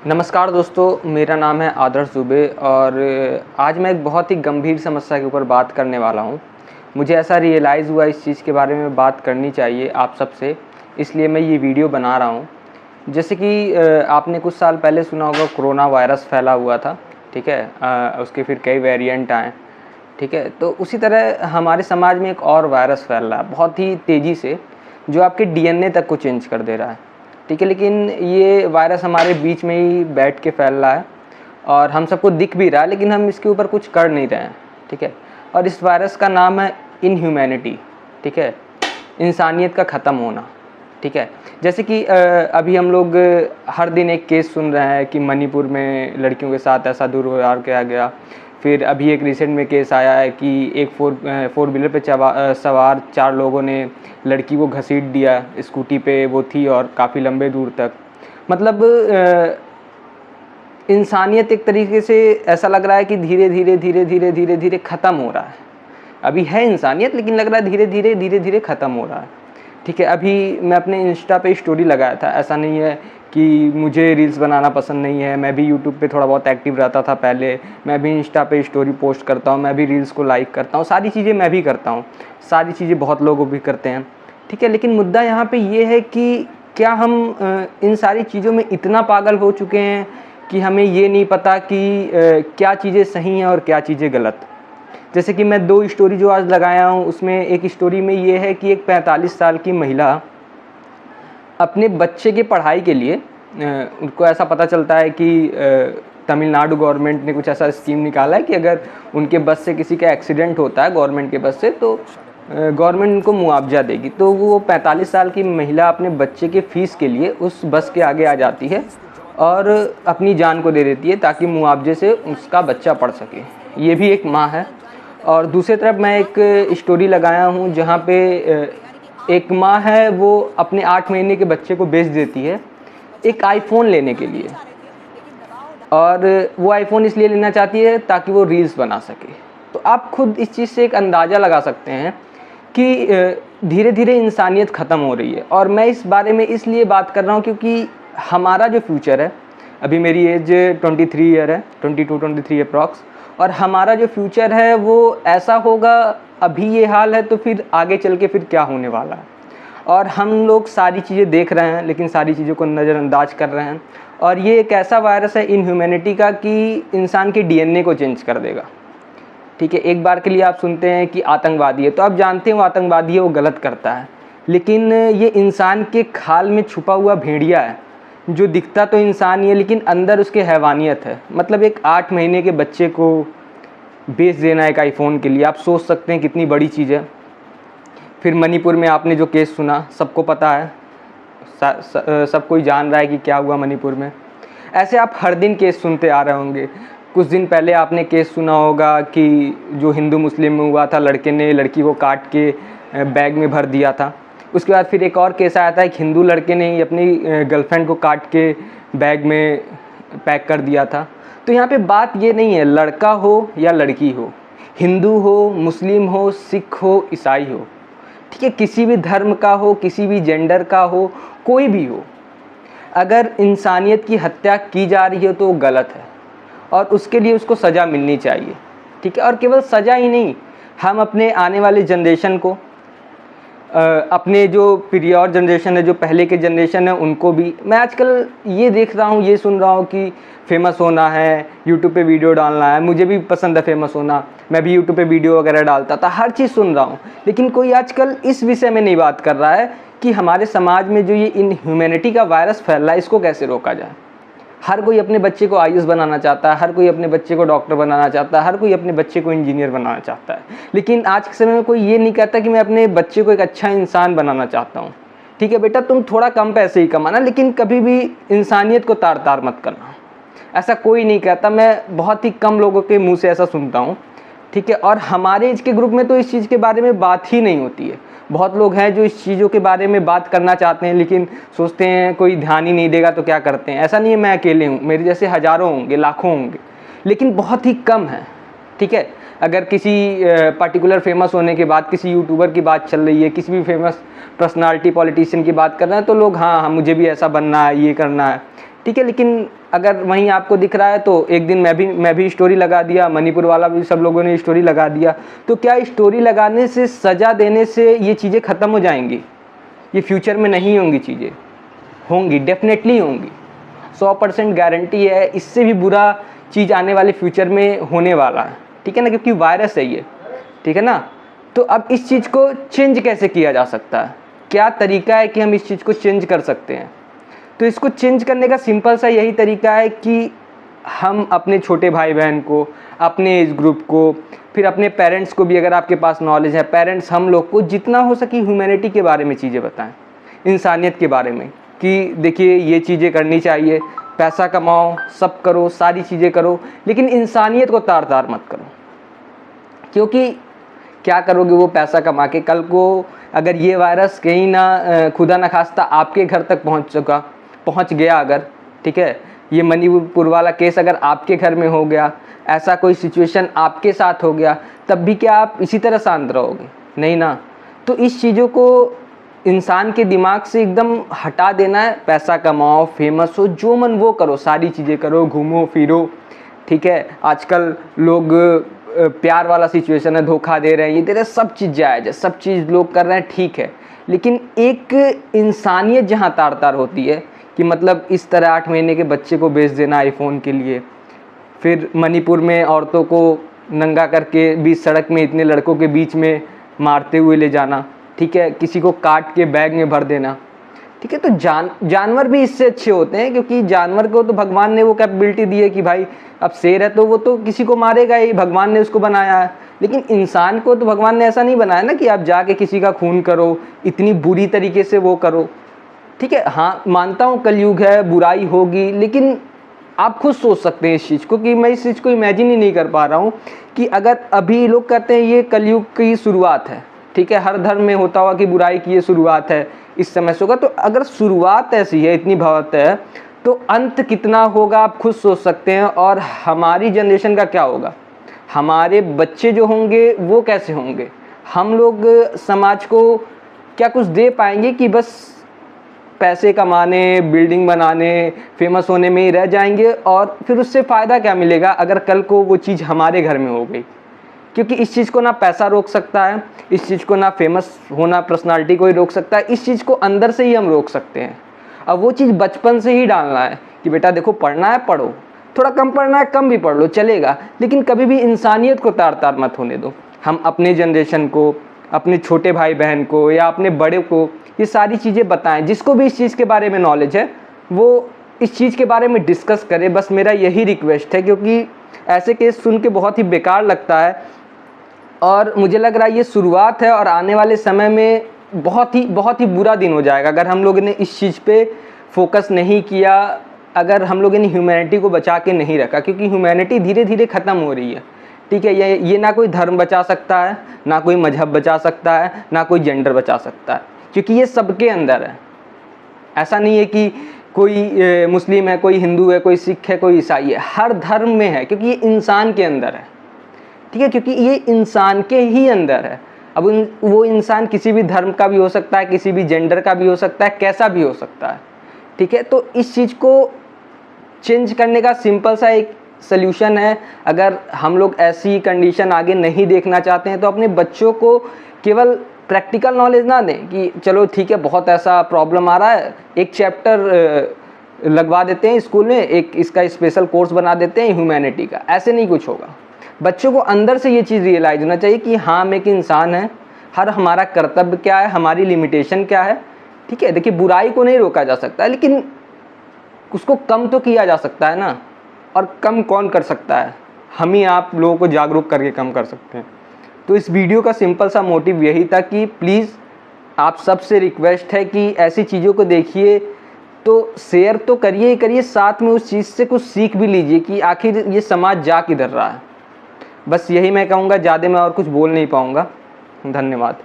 नमस्कार दोस्तों, मेरा नाम है आदर्श दुबे और आज मैं एक बहुत ही गंभीर समस्या के ऊपर बात करने वाला हूँ। मुझे ऐसा रियलाइज़ हुआ इस चीज़ के बारे में बात करनी चाहिए आप सबसे, इसलिए मैं ये वीडियो बना रहा हूँ। जैसे कि आपने कुछ साल पहले सुना होगा कोरोना वायरस फैला हुआ था, ठीक है? उसके फिर कई वेरिएंट आए, ठीक है? तो उसी तरह हमारे समाज में एक और वायरस फैल रहा है बहुत ही तेज़ी से, जो आपके डीएनए तक को चेंज कर दे रहा है, ठीक है? लेकिन ये वायरस हमारे बीच में ही बैठ के फैल रहा है और हम सबको दिख भी रहा है, लेकिन हम इसके ऊपर कुछ कर नहीं रहे हैं, ठीक है? और इस वायरस का नाम है इनह्यूमैनिटी, ठीक है? इंसानियत का ख़त्म होना, ठीक है? जैसे कि अभी हम लोग हर दिन एक केस सुन रहे हैं कि मणिपुर में लड़कियों के साथ ऐसा दुर्व्यवहार किया गया। फिर अभी एक रिसेंट में केस आया है कि एक फोर व्हीलर पे सवार 4 लोगों ने लड़की को घसीट दिया, स्कूटी पे वो थी और काफ़ी लंबे दूर तक। मतलब इंसानियत एक तरीके से ऐसा लग रहा है कि धीरे धीरे ख़त्म हो रहा है। अभी है इंसानियत, लेकिन लग रहा है धीरे धीरे ख़त्म हो रहा है, ठीक है? अभी मैं अपने इंस्टा पे स्टोरी लगाया था। ऐसा नहीं है कि मुझे रील्स बनाना पसंद नहीं है, मैं भी यूट्यूब पे थोड़ा बहुत एक्टिव रहता था पहले, मैं भी इंस्टा पे स्टोरी पोस्ट करता हूँ, मैं भी रील्स को लाइक करता हूँ, सारी चीज़ें मैं भी करता हूँ, सारी चीज़ें बहुत लोग भी करते हैं, ठीक है? लेकिन मुद्दा यहाँ पे ये है कि क्या हम इन सारी चीज़ों में इतना पागल हो चुके हैं कि हमें ये नहीं पता कि क्या चीज़ें सही हैं और क्या चीज़ें गलत। जैसे कि मैं 2 स्टोरी जो आज लगाया हूँ, उसमें एक स्टोरी में ये है कि एक 45 साल की महिला अपने बच्चे की पढ़ाई के लिए उनको ऐसा पता चलता है कि तमिलनाडु गवर्नमेंट ने कुछ ऐसा स्कीम निकाला है कि अगर उनके बस से किसी का एक्सीडेंट होता है गवर्नमेंट के बस से, तो गवर्नमेंट उनको मुआवजा देगी। तो वो 45 साल की महिला अपने बच्चे के फ़ीस के लिए उस बस के आगे आ जाती है और अपनी जान को दे देती है ताकि मुआवजे से उसका बच्चा पढ़ सके। ये भी एक माँ है। और दूसरी तरफ मैं एक स्टोरी लगाया हूँ जहाँ पे एक माँ है, वो अपने 8 महीने के बच्चे को बेच देती है एक आईफोन लेने के लिए, और वो आईफोन इसलिए लेना चाहती है ताकि वो रील्स बना सके। तो आप खुद इस चीज़ से एक अंदाज़ा लगा सकते हैं कि धीरे धीरे इंसानियत ख़त्म हो रही है। और मैं इस बारे में इसलिए बात कर रहा हूँ क्योंकि हमारा जो फ्यूचर है, अभी मेरी एज 23 ईयर है, 22-23 अप्रॉक्स, और हमारा जो फ्यूचर है वो ऐसा होगा। अभी ये हाल है तो फिर आगे चल के फिर क्या होने वाला है। और हम लोग सारी चीज़ें देख रहे हैं, लेकिन सारी चीज़ों को नज़रअंदाज कर रहे हैं। और ये एक ऐसा वायरस है इनह्यूमैनिटी का कि इंसान के डीएनए को चेंज कर देगा, ठीक है? एक बार के लिए आप सुनते हैं कि आतंकवादी है, तो आप जानते हैं वो आतंकवादी है, वो गलत करता है, लेकिन ये इंसान के खाल में छुपा हुआ भेड़िया है, जो दिखता तो इंसान ही है लेकिन अंदर उसके हैवानियत है। मतलब एक 8 महीने के बच्चे को बेच देना एक आईफोन के लिए, आप सोच सकते हैं कितनी बड़ी चीज़ है। फिर मणिपुर में आपने जो केस सुना, सबको पता है, सब कोई जान रहा है कि क्या हुआ मणिपुर में। ऐसे आप हर दिन केस सुनते आ रहे होंगे। कुछ दिन पहले आपने केस सुना होगा कि जो हिंदू मुस्लिम में हुआ था, लड़के ने लड़की को काट के बैग में भर दिया था। उसके बाद फिर एक और केस आया था, एक हिंदू लड़के ने ही अपनी गर्लफ्रेंड को काट के बैग में पैक कर दिया था। तो यहाँ पे बात ये नहीं है लड़का हो या लड़की हो, हिंदू हो, मुस्लिम हो, सिख हो, ईसाई हो, ठीक है? किसी भी धर्म का हो, किसी भी जेंडर का हो, कोई भी हो, अगर इंसानियत की हत्या की जा रही है तो वो गलत है और उसके लिए उसको सज़ा मिलनी चाहिए, ठीक है? और केवल सज़ा ही नहीं, हम अपने आने वाले जनरेशन को, अपने जो पीरियड जनरेशन है, जो पहले के जनरेशन है, उनको भी, मैं आजकल ये देख रहा हूँ, ये सुन रहा हूँ कि फेमस होना है, यूट्यूब पे वीडियो डालना है। मुझे भी पसंद है फेमस होना, मैं भी यूट्यूब पे वीडियो वगैरह डालता था, हर चीज़ सुन रहा हूँ, लेकिन कोई आजकल इस विषय में नहीं बात कर रहा है कि हमारे समाज में जो ये इनह्यूमैनिटी का वायरस फैल रहा है, इसको कैसे रोका जाए। हर कोई अपने बच्चे को आईएएस बनाना चाहता है, हर कोई अपने बच्चे को डॉक्टर बनाना चाहता है, हर कोई अपने बच्चे को इंजीनियर बनाना चाहता है, लेकिन आज के समय में कोई ये नहीं कहता कि मैं अपने बच्चे को एक अच्छा इंसान बनाना चाहता हूँ। ठीक है बेटा, तुम थोड़ा कम पैसे ही कमाना, लेकिन कभी भी इंसानियत को तार तार मत करना, ऐसा कोई नहीं कहता। मैं बहुत ही कम लोगों के मुँह से ऐसा सुनता हूँ, ठीक है? और हमारे एज के ग्रुप में तो इस चीज़ के बारे में बात ही नहीं होती है। बहुत लोग हैं जो इस चीज़ों के बारे में बात करना चाहते हैं, लेकिन सोचते हैं कोई ध्यान ही नहीं देगा तो क्या करते हैं। ऐसा नहीं है मैं अकेले हूँ, मेरे जैसे हज़ारों होंगे, लाखों होंगे, लेकिन बहुत ही कम है, ठीक है? अगर किसी पर्टिकुलर फेमस होने के बाद किसी यूट्यूबर की बात चल रही है, किसी भी फेमस पर्सनालिटी पॉलिटिशियन की बात कर रहे हैं, तो लोग हाँ मुझे भी ऐसा बनना है, ये करना है, ठीक है। लेकिन अगर वहीं आपको दिख रहा है तो एक दिन मैं भी स्टोरी लगा दिया, मणिपुर वाला भी सब लोगों ने स्टोरी लगा दिया, तो क्या स्टोरी लगाने से, सज़ा देने से ये चीज़ें ख़त्म हो जाएंगी? ये फ्यूचर में नहीं होंगी चीज़ें, होंगी, डेफिनेटली होंगी, 100% गारंटी है। इससे भी बुरा चीज़ आने वाले फ्यूचर में होने वाला है, ठीक है ना, क्योंकि वायरस है ये, ठीक है ना। तो अब इस चीज़ को चेंज कैसे किया जा सकता है? क्या तरीका है कि हम इस चीज़ को चेंज कर सकते हैं? तो इसको चेंज करने का सिंपल सा यही तरीका है कि हम अपने छोटे भाई बहन को, अपने एज ग्रुप को, फिर अपने पेरेंट्स को भी, अगर आपके पास नॉलेज है, पेरेंट्स हम लोग को जितना हो सके ह्यूमैनिटी के बारे में चीज़ें बताएं, इंसानियत के बारे में, कि देखिए ये चीज़ें करनी चाहिए, पैसा कमाओ, सब करो, सारी चीज़ें करो, लेकिन इंसानियत को तार तार मत करो। क्योंकि क्या करोगे वो पैसा कमा के? कल को अगर ये वायरस कहीं ना खुदा न खास्ता आपके घर तक पहुंच गया अगर, ठीक है, ये मणिपुर वाला केस अगर आपके घर में हो गया, ऐसा कोई सिचुएशन आपके साथ हो गया, तब भी क्या आप इसी तरह शांत रहोगे? नहीं ना। तो इस चीज़ों को इंसान के दिमाग से एकदम हटा देना है। पैसा कमाओ, फेमस हो, जो मन वो करो, सारी चीज़ें करो, घूमो फिरो, ठीक है। आजकल लोग प्यार वाला सिचुएशन है, धोखा दे रहे हैं, ये दे रहे हैं, सब चीज़ जायज़ है, सब चीज़ लोग कर रहे हैं, ठीक है। लेकिन एक इंसानियत जहाँ तार तार होती है कि मतलब इस तरह 8 महीने के बच्चे को बेच देना आईफोन के लिए, फिर मणिपुर में औरतों को नंगा करके बीच सड़क में इतने लड़कों के बीच में मारते हुए ले जाना, ठीक है, किसी को काट के बैग में भर देना, ठीक है। तो जानवर भी इससे अच्छे होते हैं, क्योंकि जानवर को तो भगवान ने वो कैपेबिलिटी दी है कि भाई अब शेर है तो वो तो किसी को मारेगा ही, भगवान ने उसको बनाया है। लेकिन इंसान को तो भगवान ने ऐसा नहीं बनाया ना कि आप जाके किसी का खून करो, इतनी बुरी तरीके से वो करो, ठीक है। हाँ, मानता हूँ कलयुग है, बुराई होगी, लेकिन आप खुद सोच सकते हैं इस चीज़ को, कि मैं इस चीज़ को इमेजिन ही नहीं कर पा रहा हूँ कि अगर अभी लोग कहते हैं ये कलयुग की शुरुआत है, ठीक है, हर धर्म में होता हुआ कि बुराई की ये शुरुआत है, इस समय से होगा, तो अगर शुरुआत ऐसी है, इतनी भयावह है, तो अंत कितना होगा आप खुद सोच सकते हैं। और हमारी जनरेशन का क्या होगा, हमारे बच्चे जो होंगे वो कैसे होंगे? हम लोग समाज को क्या कुछ दे पाएंगे कि बस पैसे कमाने, बिल्डिंग बनाने, फेमस होने में ही रह जाएंगे? और फिर उससे फ़ायदा क्या मिलेगा अगर कल को वो चीज़ हमारे घर में हो गई? क्योंकि इस चीज़ को ना पैसा रोक सकता है, इस चीज़ को ना फेमस होना पर्सनालिटी को ही रोक सकता है, इस चीज़ को अंदर से ही हम रोक सकते हैं। अब वो चीज़ बचपन से ही डालना है कि बेटा देखो, पढ़ना है पढ़ो, थोड़ा कम पढ़ना है कम भी पढ़ लो, चलेगा, लेकिन कभी भी इंसानियत को तार तार मत होने दो। हम अपने जनरेशन को, अपने छोटे भाई बहन को या अपने बड़े को ये सारी चीज़ें बताएं। जिसको भी इस चीज़ के बारे में नॉलेज है वो इस चीज़ के बारे में डिस्कस करे, बस मेरा यही रिक्वेस्ट है। क्योंकि ऐसे केस सुन के बहुत ही बेकार लगता है, और मुझे लग रहा है ये शुरुआत है, और आने वाले समय में बहुत ही बुरा दिन हो जाएगा अगर हम लोगों ने इस चीज़ पे फोकस नहीं किया, अगर हम लोगों ने ह्यूमैनिटी को बचा के नहीं रखा। क्योंकि ह्यूमैनिटी धीरे धीरे ख़त्म हो रही है, ठीक है। ये ना कोई धर्म बचा सकता है, ना कोई मजहब बचा सकता है, ना कोई जेंडर बचा सकता है, क्योंकि ये सबके अंदर है। ऐसा नहीं है कि कोई मुस्लिम है, कोई हिंदू है, कोई सिख है, कोई ईसाई है, हर धर्म में है, क्योंकि ये इंसान के अंदर है, ठीक है, क्योंकि ये इंसान के ही अंदर है। अब वो इंसान किसी भी धर्म का भी हो सकता है, किसी भी जेंडर का भी हो सकता है, कैसा भी हो सकता है, ठीक है। तो इस चीज़ को चेंज करने का सिंपल सा एक सल्यूशन है। अगर हम लोग ऐसी कंडीशन आगे नहीं देखना चाहते हैं तो अपने बच्चों को केवल प्रैक्टिकल नॉलेज ना दें कि चलो ठीक है बहुत ऐसा प्रॉब्लम आ रहा है, एक चैप्टर लगवा देते हैं स्कूल में, एक इसका स्पेशल कोर्स बना देते हैं ह्यूमैनिटी का। ऐसे नहीं कुछ होगा। बच्चों को अंदर से ये चीज़ रियलाइज होना चाहिए कि हाँ, हम एक इंसान हैं, हर हमारा कर्तव्य क्या है, हमारी लिमिटेशन क्या है, ठीक है। देखिए, बुराई को नहीं रोका जा सकता, लेकिन उसको कम तो किया जा सकता है ना। और कम कौन कर सकता है? हम ही आप लोगों को जागरूक करके कम कर सकते हैं। तो इस वीडियो का सिंपल सा मोटिव यही था कि प्लीज़ आप सबसे रिक्वेस्ट है कि ऐसी चीज़ों को देखिए तो शेयर तो करिए ही करिए, साथ में उस चीज़ से कुछ सीख भी लीजिए कि आखिर ये समाज जा किधर रहा है। बस यही मैं कहूँगा, ज़्यादा मैं और कुछ बोल नहीं पाऊँगा। धन्यवाद।